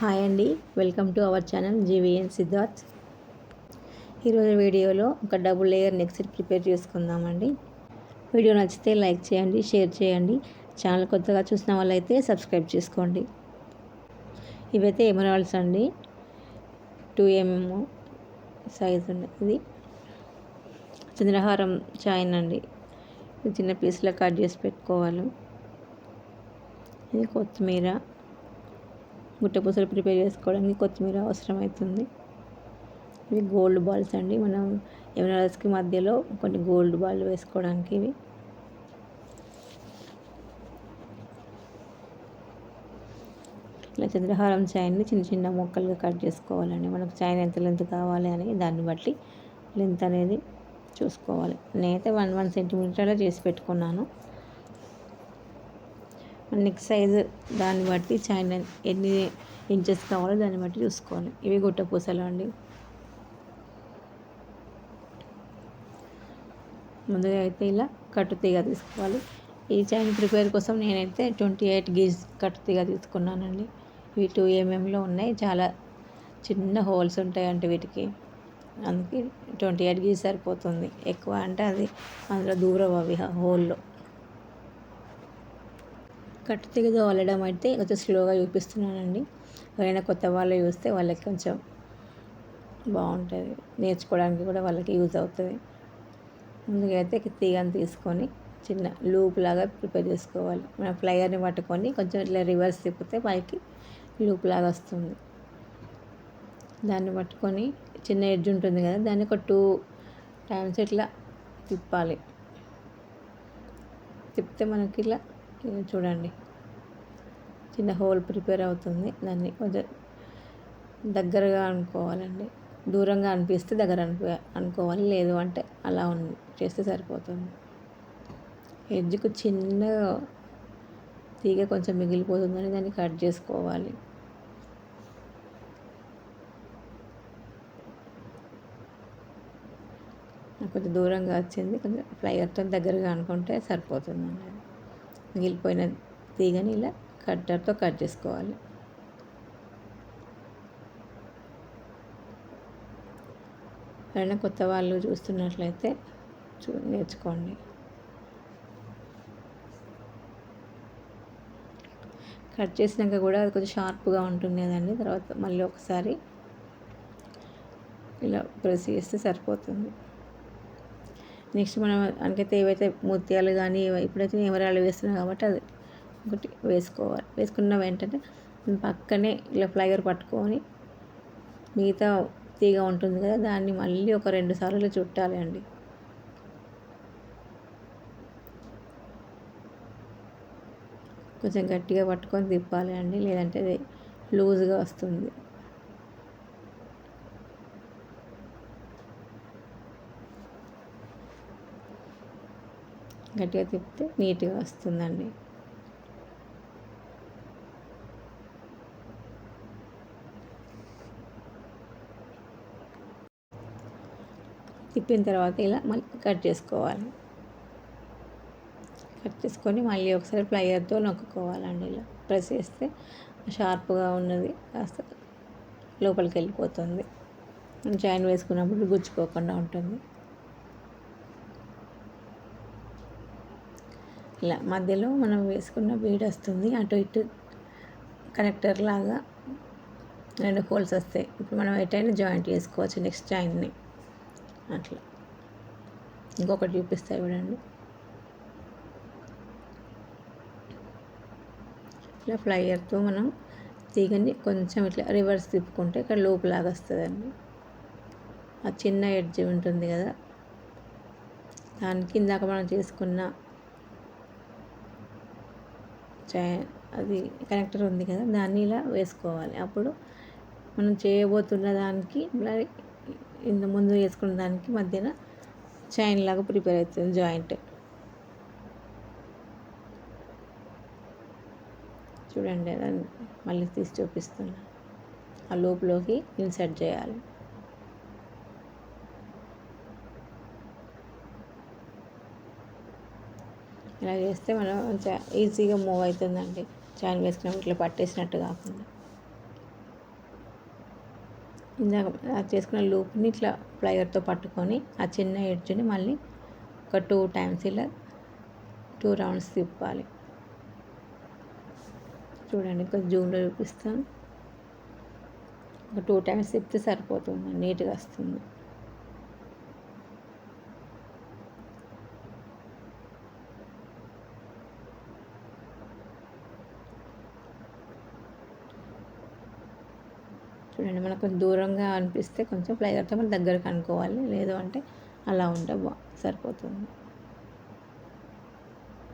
Hi అండి, welcome to our channel GVN Siddharth. ఈరోజు వీడియోలో ఒక double layer neck set prepare చేసుకుందామండి. వీడియో నచ్చితే లైక్ చేయండి, షేర్ చేయండి. ఛానల్ కొత్తగా చూసిన వాళ్ళైతే సబ్స్క్రైబ్ చేసుకోండి. ఇవైతే ఎమరాల్డ్స్ అండి, 2mm సైజ్ ఉంది. ఇది చంద్రహారం చైన్ అండి, చిన్న పీస్లో కట్ చేసి పెట్టుకోవాలి. ఇది కొత్తిమీర, గుట్టపూసలు ప్రిపేర్ చేసుకోవడానికి కొత్తిమీర అవసరమవుతుంది. ఇవి గోల్డ్ బాల్స్ అండి, మనం ఎమరాల్డ్స్కి మధ్యలో కొన్ని గోల్డ్ బాల్ వేసుకోవడానికి. ఇవి ఇలా చంద్రహారం చైన్ని చిన్న చిన్న ముక్కలుగా కట్ చేసుకోవాలండి. మనకు చైన్ ఎంత లెంత్ కావాలి అని దాన్ని బట్టి లెంత్ అనేది చూసుకోవాలి. నేనైతే 1 సెంటీమీటర్లో చేసి పెట్టుకున్నాను. నెక్ సైజు దాన్ని బట్టి చైన్ ఎన్ని ఇంచెస్ కావాలో దాన్ని బట్టి చూసుకోవాలి. ఇవి గుట్టపూసలు అండి. ముందుగా అయితే ఇలా కట్టుతీగ తీసుకోవాలి. ఈ చైన్ ప్రిపేర్ కోసం నేనైతే 28 గీజ్ కట్టుతీగ తీసుకున్నానండి. ఇవి 2mmలో ఉన్నాయి. చాలా చిన్న హోల్స్ ఉంటాయంటే వీటికి, అందుకే 28 గీజ్ సరిపోతుంది. ఎక్కువ అంటే అది అందులో దూరం అవి హోల్లో. కట్టుతీగతో అల్లడం అయితే కొంచెం స్లోగా చూపిస్తున్నానండి. ఎవరైనా కొత్త వాళ్ళు చూస్తే వాళ్ళకి కొంచెం బాగుంటుంది, నేర్చుకోవడానికి కూడా వాళ్ళకి యూజ్ అవుతుంది. ముందుగా అయితే తీగని తీసుకొని చిన్న లూప్ లాగా ప్రిపేర్ చేసుకోవాలి. మనం ఫ్లైయర్ని పట్టుకొని కొంచెం ఇట్లా రివర్స్ తిప్పితే పైకి లూప్ లాగా వస్తుంది. దాన్ని పట్టుకొని చిన్న ఎడ్జ్ ఉంటుంది కదా, దాన్ని ఒక 2 టైమ్స్ ఇట్లా తిప్పాలి. తిప్పితే మనకి ఇలా చూడండి చిన్న హోల్ ప్రిపేర్ అవుతుంది. దాన్ని కొంచెం దగ్గరగా అనుకోవాలండి. దూరంగా అనిపిస్తే దగ్గర అనుకోవాలి, లేదు అంటే అలా చేస్తే సరిపోతుంది. ఎడ్జ్కు చిన్న తీగ కొంచెం మిగిలిపోతుందని దాన్ని కట్ చేసుకోవాలి. కొంచెం దూరంగా వచ్చింది, కొంచెం ఫ్లైయర్తో దగ్గరగా అనుకుంటే సరిపోతుందండి. మిగిలిపోయిన తీగని ఇలా కట్టర్తో కట్ చేసుకోవాలి. ఎవరైనా కొత్త వాళ్ళు చూస్తున్నట్లయితే నేర్చుకోండి. కట్ చేసినాక కూడా అది కొంచెం షార్ప్గా ఉంటుంది కదండి. తర్వాత మళ్ళీ ఒకసారి ఇలా ప్రెస్ చేస్తే సరిపోతుంది. నెక్స్ట్ మనం అందుకైతే ఏవైతే ముత్యాలు కానీ ఇప్పుడైతే ఎమరాల్డ్ వేస్తున్నాం కాబట్టి అది ఒకటి వేసుకోవాలి. వేసుకున్న వెంటనే పక్కనే ఇలా ఫ్లైయర్ పట్టుకొని మిగతా తీగ ఉంటుంది కదా, దాన్ని మళ్ళీ ఒక 2 సార్లు చుట్టాలి అండి. కొంచెం గట్టిగా పట్టుకొని తిప్పాలి అండి, లేదంటే అది లూజ్గా వస్తుంది. గట్టిగా తిప్పితే నీట్గా వస్తుందండి. తిప్పిన తర్వాత ఇలా మళ్ళీ కట్ చేసుకోవాలి. కట్ చేసుకొని మళ్ళీ ఒకసారి ప్లైయర్తో నొక్కుకోవాలండి. ఇలా ప్రెస్ చేస్తే షార్ప్గా ఉన్నది కాస్త లోపలికి వెళ్ళిపోతుంది. చైన్ వేసుకున్నప్పుడు గుచ్చుకోకుండా ఉంటుంది. ఇలా మధ్యలో మనం వేసుకున్న బీడ్ వస్తుంది, అటు ఇటు కనెక్టర్ లాగా 2 హోల్స్ వస్తాయి. ఇప్పుడు మనం ఎటైనా జాయింట్ చేసుకోవచ్చు నెక్స్ట్ చైన్ని. అట్లా ఇంకొకటి చూపిస్తాయి చూడండి. ఇట్లా ఫ్లైయర్తో మనం తీగని కొంచెం ఇట్లా రివర్స్ తిప్పుకుంటే ఇక్కడ లోపులాగా వస్తుందండి. ఆ చిన్న ఎడ్జ్ ఉంటుంది కదా, దానికి ఇందాక మనం చేసుకున్న అది కనెక్టర్ ఉంది కదా, దాన్ని ఇలా వేసుకోవాలి. అప్పుడు మనం చేయబోతున్న దానికి ఇంత ముందు వేసుకున్న దానికి మధ్యన చైన్ లాగా ప్రిపేర్ అవుతుంది జాయింట్. చూడండి, దాన్ని మళ్ళీ తీసి చూపిస్తున్నా. ఆ లోపులోకి ఇన్సర్ట్ చేయాలి. ఇలా చేస్తే మనం ఈజీగా మూవ్ అవుతుందండి. చైన్ వేసుకున్నప్పుడు ఇట్లా పట్టేసినట్టు కాకుండా. ఇందాక చేసుకున్న లూప్ని ఇట్లా ప్లైయర్తో పట్టుకొని ఆ చిన్న ఎడ్జ్ని మళ్ళీ ఒక 2 టైమ్స్ ఇలా 2 రౌండ్స్ తిప్పాలి. చూడండి కొంచెం జూమ్లో చూపిస్తాను. ఒక 2 టైమ్స్ తిప్పితే సరిపోతుంది, నీట్గా వస్తుంది. చూడండి మనకు కొంచెం దూరంగా అనిపిస్తే కొంచెం ప్లైయర్తో మనం దగ్గరకు అనుకోవాలి, లేదు అంటే అలా ఉంటే సరిపోతుంది.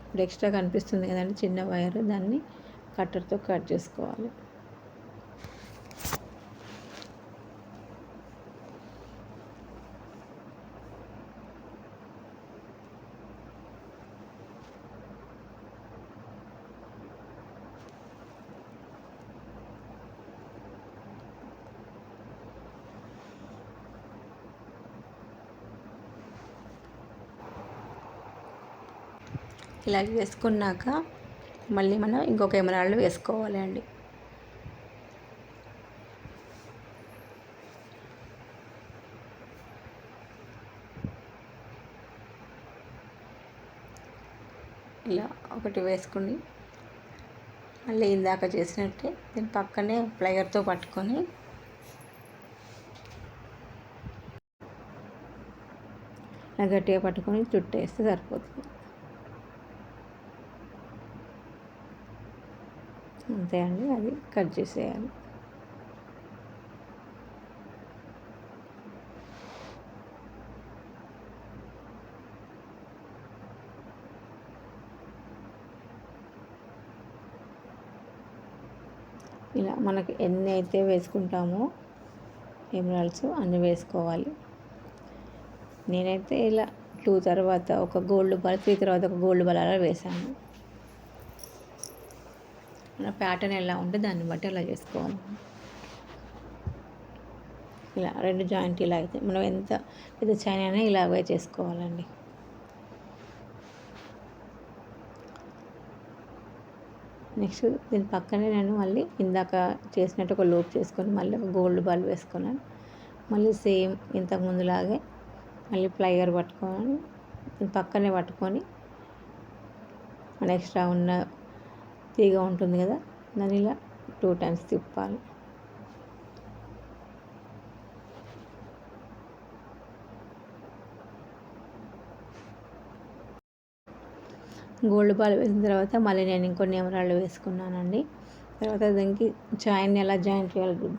ఇప్పుడు ఎక్స్ట్రా కనిపిస్తుంది కదండి చిన్న వైర్, దాన్ని కట్టర్తో కట్ చేసుకోవాలి. ఇలా వేసుకున్నాక మళ్ళీ మనం ఇంకొక ఎమరాల్డ్ వేసుకోవాలి అండి. ఇలా ఒకటి వేసుకుని మళ్ళీ ఇందాక చేసినట్టే దీని పక్కనే ప్లైయర్తో పట్టుకొని గట్టిగా పట్టుకొని చుట్టేస్తే సరిపోతుంది. అంతే అండి, అది కట్ చేసేయాలి. ఇలా మనకి ఎన్ని అయితే వేసుకుంటామో ఎమరాల్డ్స్ అన్నీ వేసుకోవాలి. నేనైతే ఇలా 2 తర్వాత ఒక గోల్డ్ బాల్, 3 తర్వాత ఒక గోల్డ్ బాల్ అలా వేసాను. మన ప్యాటర్న్ ఎలా ఉంటే దాన్ని బట్టి అలా చేసుకోవాలి. ఇలా 2 జాయింట్ ఇలా అయితే మనం ఎంత పెద్ద చైన్ అయినా ఇలాగే చేసుకోవాలండి. నెక్స్ట్ దీని పక్కనే నేను మళ్ళీ ఇందాక చేసినట్టు ఒక లూప్ చేసుకొని మళ్ళీ ఒక గోల్డ్ బాల్ వేసుకున్నాను. మళ్ళీ సేమ్ ఇంతకుముందులాగే మళ్ళీ ప్లైయర్ పట్టుకొని దీని పక్కనే పట్టుకొని మన ఎక్స్ట్రా ఉన్న తీగ ఉంటుంది కదా, దాన్ని ఇలా 2 టైమ్స్ తిప్పాలి. గోల్డ్ బాల్ వేసిన తర్వాత మళ్ళీ నేను ఇంకొన్ని ఎమరాల్డ్ వేసుకున్నానండి. తర్వాత దానికి చైన్ ఎలా జాయిన్ చేయాలి,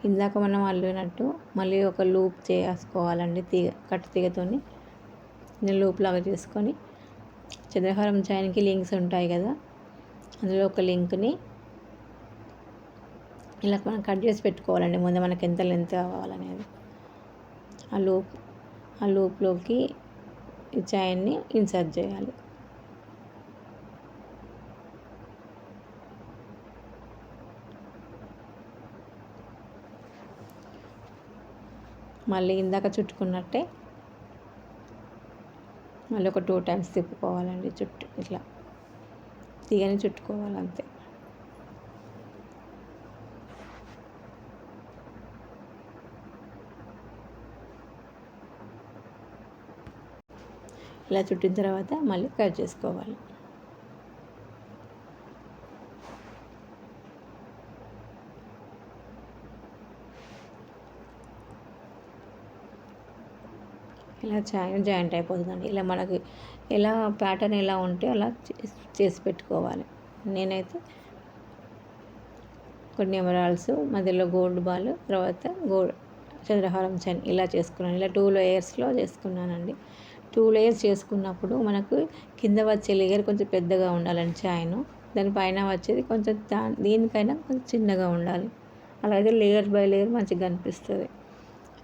ఇందాక మనం అల్లినట్టు మళ్ళీ ఒక లూప్ చేసుకోవాలండి. కట్టు తీగతోని నేను లూప్ లాగా చేసుకొని చంద్రహారం చైన్కి లింక్స్ ఉంటాయి కదా, అందులో ఒక లింక్ని ఇలా మనం కట్ చేసి పెట్టుకోవాలండి. ముందు మనకి ఎంత లెంత్ కావాలనేది ఆ లూప్లోకి ఈ చైన్ని ఇన్సర్ట్ చేయాలి. మళ్ళీ ఇందాక చుట్టుకున్నట్టే మళ్ళీ ఒక 2 టైమ్స్ తిప్పుకోవాలండి. చుట్టూ ఇట్లా తీగని చుట్టుకోవాలి అంతే. ఇలా చుట్టిన తర్వాత మళ్ళీ కట్ చేసుకోవాలి. ఇలా జాయింట్ అయిపోతుందండి. ఇలా మనకి ఎలా ప్యాటర్న్ ఎలా ఉంటే అలా చేసి పెట్టుకోవాలి. నేనైతే కొన్ని ఎమరాల్డ్స్, మధ్యలో గోల్డ్ బాల్, తర్వాత చంద్రహారం చైన్ ఇలా చేసుకున్నాను. ఇలా 2 లేయర్స్లో చేసుకున్నానండి. 2 లేయర్స్ చేసుకున్నప్పుడు మనకు కింద వచ్చే లేయర్ కొంచెం పెద్దగా ఉండాలండి చైన్, దానిపైన వచ్చేది కొంచెం దీనికైనా కొంచెం చిన్నగా ఉండాలి. అలాగే లేయర్ బై లేయర్ మంచిగా కనిపిస్తుంది.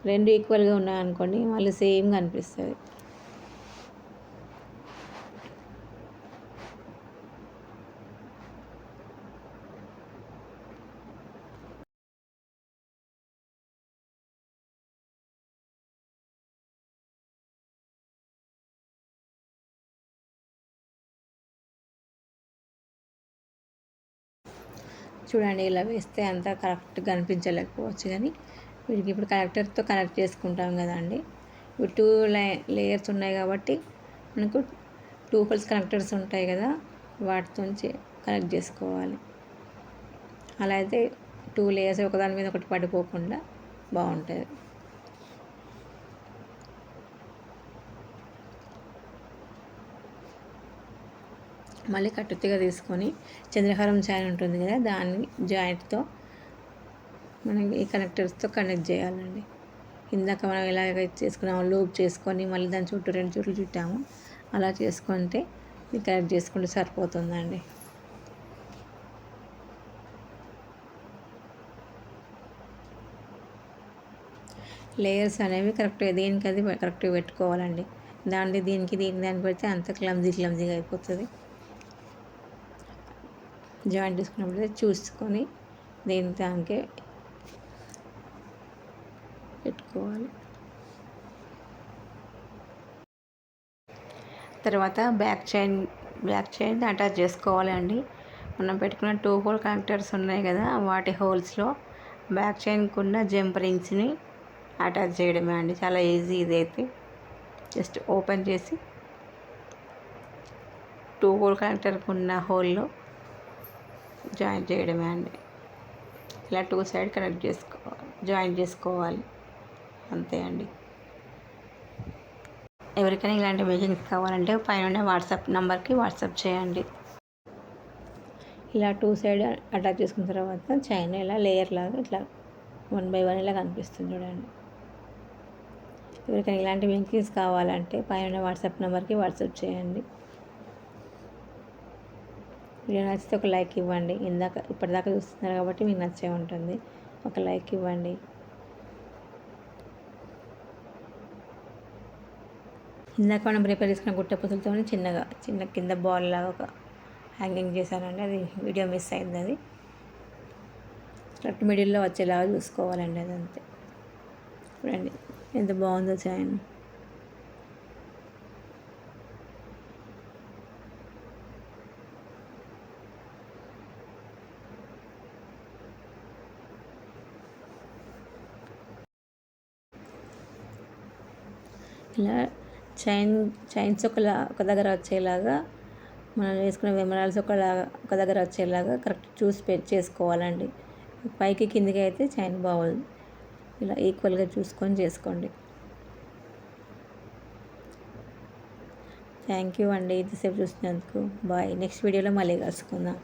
2 ఈక్వల్గా ఉన్నాయనుకోండి మళ్ళీ సేమ్గా అనిపిస్తుంది. చూడండి ఇలా వేస్తే అంతా కరెక్ట్గా అనిపించలేకపోవచ్చు, కానీ వీటికి ఇప్పుడు కనెక్టర్తో కనెక్ట్ చేసుకుంటాం కదండి. ఇప్పుడు 2 లేయర్స్ ఉన్నాయి కాబట్టి మనకు 2 హోల్స్ కనెక్టర్స్ ఉంటాయి కదా, వాటితో కనెక్ట్ చేసుకోవాలి. అలా అయితే 2 లేయర్స్ ఒకదాని మీద ఒకటి పడిపోకుండా బాగుంటుంది. మళ్ళీ కట్టుతిగా తీసుకొని చంద్రహారం చైన్ ఉంటుంది కదా, దాన్ని జాయింట్తో మనం ఈ కనెక్టర్స్తో కనెక్ట్ చేయాలండి. ఇందాక మనం ఎలాగైతే చేసుకున్నామో లూప్ చేసుకొని మళ్ళీ దాని చుట్టూ 2 చుట్లు చుట్టాము, అలా చేసుకుంటే కనెక్ట్ చేసుకుంటే సరిపోతుందండి. లేయర్స్ అనేవి కరెక్ట్గా దేనికి అది కరెక్ట్గా పెట్టుకోవాలండి. దీనికి దానికి పెడితే అంత క్లమ్జీగా అయిపోతుంది. జాయింట్ చేసుకున్నప్పుడు చూసుకొని దానికే పెట్టుకోవాలి. తర్వాత బ్యాక్ చైన్ అటాచ్ చేసుకోవాలండి. మనం పెట్టుకున్న 2 హోల్ కనెక్టర్స్ ఉన్నాయి కదా, వాటి హోల్స్లో బ్యాక్ చైన్కి ఉన్న జంప్ రింగ్స్ని అటాచ్ చేయడమే అండి. చాలా ఈజీ ఇదైతే. జస్ట్ ఓపెన్ చేసి 2 హోల్ కనెక్టర్కి ఉన్న హోల్లో జాయిన్ చేయడమే అండి. ఇలా 2 సైడ్ జాయిన్ చేసుకోవాలి, అంతే అండి. ఎవరికైనా ఇలాంటి మేకింగ్స్ కావాలంటే పైన వాట్సాప్ నెంబర్కి వాట్సాప్ చేయండి. ఇలా 2 సైడ్ అటాచ్ చేసుకున్న తర్వాత చైన్ ఇలా లేయర్ లాగా ఇట్లా 1 by 1 ఇలా కనిపిస్తుంది చూడండి. ఎవరికైనా ఇలాంటి మేకింగ్స్ కావాలంటే పైన వాట్సాప్ నెంబర్కి వాట్సాప్ చేయండి. వీడియో నచ్చితే ఒక లైక్ ఇవ్వండి. ఇప్పటిదాకా చూస్తున్నారు కాబట్టి మీకు నచ్చే ఉంటుంది, ఒక లైక్ ఇవ్వండి. ఇందాక మనం ప్రిపేర్ చేసుకున్న గుట్ట పుతులతో చిన్న కింద బాల్ లాగా ఒక హ్యాంగింగ్ చేశానండి. అది వీడియో మిస్ అయింది. అది కరెక్ట్ మిడిల్లో వచ్చేలాగా చూసుకోవాలండి. అది అంతే. చూడండి ఎంత బాగుందో చైన్. ఇలా చైన్స్ ఒక దగ్గర వచ్చేలాగా, మనం వేసుకునే వెమరాల్స్ ఒక దగ్గర వచ్చేలాగా కరెక్ట్ చూసి చేసుకోవాలండి. పైకి కిందికి అయితే చైన్ బాగోదు. ఇలా ఈక్వల్గా చూసుకొని చేసుకోండి. థ్యాంక్ యూ అండి ఇంతసేపు చూసినందుకు. బాయ్. నెక్స్ట్ వీడియోలో మళ్ళీ కలుసుకుందాం.